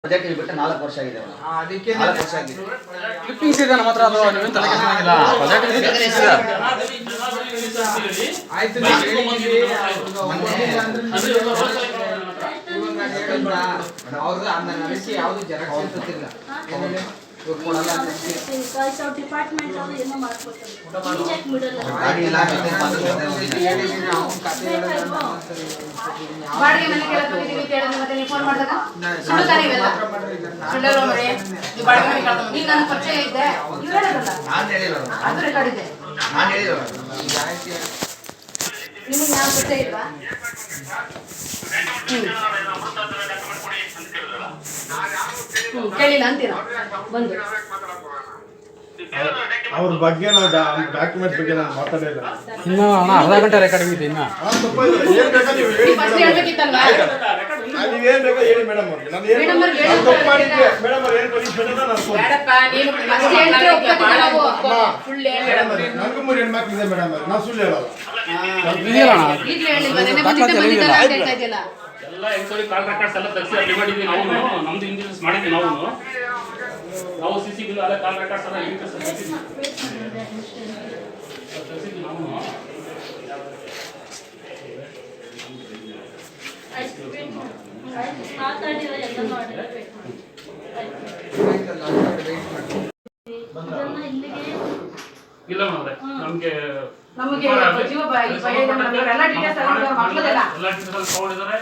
Project ಬಿಟ್ಟು 4 ವರ್ಷ ಆಗಿದೆ ಅಣ್ಣ. ಅದಕ್ಕೆ 4 ವರ್ಷ ಆಗಿದೆ. ಕ್ಲಿಪ್ಪಿಂಗ್ಸ್ ಇದೆ ನಮ್ಮ ಹತ್ರ, ಅದು ನೀವೇನು ತಲೆ ಕೆಡಿಸ್ಕೊಳ್ಳೋಂಗಿಲ್ಲ. ಪ್ರಾಜೆಕ್ಟ್ ಇದೆ. ಆಯ್ತು ಅವ್ರದ್ದು ಅದನ್ನ ನಡೆಸಿ ಯಾವುದು ಜೆರಾಕ್ಸ್ ಇರ್ತಿಲ್ಲ ಕೊಡಲ್ಲ ಅಂತ ಡಿಪಾರ್ಟ್ಮೆಂಟ್ ಅವರು ಏನೋ ಮಾಡ್ಕೊಡ್ತಾರೆ ಚೆಕ್ ಮಿಡಲ್ ಗಾಡಿ ಇಲ್ಲ ಮತ್ತೆ ಬಾಡಿಗೆ ಮನೆ ಕೆಲಸ ಹೋಗಿದ್ದೀವಿ ಅಂತ ಹೇಳಿದ್ರೆ ಮತ್ತೆ ನೀವು ಫೋನ್ ಮಾಡಿದಾಗ ಸುಳ್ಳು ತಾನೇ ಇವೆಲ್ಲ ಸುಳ್ಳಲ್ಲ ಮರೆ ನೀವು ಬಾಡಿಗೆ ಮನೆ ಕಳ್ಕೊಂಡು ನೀನು ನನ್ನ ಪರಿಚಯ ಇದ್ದೆ ನೀವು ಹೇಳೋದಲ್ಲ ನಾನು ಹೇಳಿಲ್ಲ ಅದು ರೆಕಾರ್ಡ್ ಇದೆ ನಾನು ಹೇಳಿಲ್ಲ ನಿಮಗೆ ನಾನು ಪರಿಚಯ ಇಲ್ವಾ ಕೇಳಿಲ್ಲ ಅಂತೀರಾ ಬಂದು ಅವ್ರ ಬಗ್ಗೆ ನಾವು ಡಾಕ್ಯುಮೆಂಟ್ಸ್ ಬಗ್ಗೆ ನಾನು ಮಾತಾಡಿಲ್ಲ. ಇನ್ನು ಅಣ್ಣ ಅರ್ಧ ಗಂಟೆ ರೆಕಾರ್ಡಿಂಗ್ ಇದೆ ಇನ್ನು. ಏನ್ ಬೇಕಾ ನೀವು ಹೇಳಿ ಫಸ್ಟ್ ಹೇಳ್ಬೇಕಿತ್ತಲ್ವಾ ನೀವೇನ್ ಬೇಕಾ ಹೇಳಿ ಮೇಡಮ್ ಅವ್ರಿಗೆ. ನಾನು ತಪ್ಪು ಮಾಡಿದ್ದೆ ಮೇಡಮ್ ಅವ್ರು ಏನು ಪನಿಷ್ಮೆಂಟ್ ಅಂತ ನಾನು ಬೇಡಪ್ಪ ನೀನು ಫಸ್ಟ್ ಹೇಳಿದ್ರೆ ಒಪ್ಕೋತೀವಿ ನಾವು ಸುಳ್ಳು ಹೇಳಿ ನನಗೂ 3 ಹೆಣ್ಮಕ್ಳು ಇದೆ ಮೇಡಮ್ ಅವ್ರು, ನಾನು ಸುಳ್ಳು ಹೇಳಲ್ಲ. ಇದೆಯಲ್ಲ ಅಣ್ಣ, ಈಗಲೂ ಹೇಳಿಲ್ವಾ ನೆನ್ನೆ ಬಂದಿದ್ದಲ್ಲ ಅಂತ ಹೇಳ್ತಾ ಇದೆಯಲ್ಲ ಎಲ್ಲ ಎನ್ಕ್ವೈರಿ ಕಾಲ್ ರೆಕಾರ್ಡ್ಸ್ ಎಲ್ಲ ತೆಗೆಸಿ ಅಪ್ಲೈ ಮಾಡಿದ್ವಿ ನಾವು. ನಮ್ದು ಇಂಜಿನಿಯರ್ಸ್ ಮಾಡಿದ್ವಿ ನಾವು ಸಿಸಿ ಬಿಲ್ ಎಲ್ಲ ಕಾಲ್ ರೆಕಾರ್ಡ್ಸ್ ಎಲ್ಲ ತೆಗೆಸಿದ್ವಿ ನಾವು. ಮಾತಾಡಿರೋ ಎಲ್ಲ ಮಾಡಿದ್ರೆ ಇಲ್ಲ ಮೇಡಮ್ ನಮಗೆ ನಮಗೆ ಜೀವ ಭಯ ಇದೆ ಮೇಡಮ್ ಎಲ್ಲ ಡೀಟೇಲ್ಸ್ ತಗೊಂಡು ಮಕ್ಕಳದೆಲ್ಲ ಎಲ್ಲ ಟೀಚರ್ಸ್ ತಗೊಂಡಿದ್ದಾರೆ.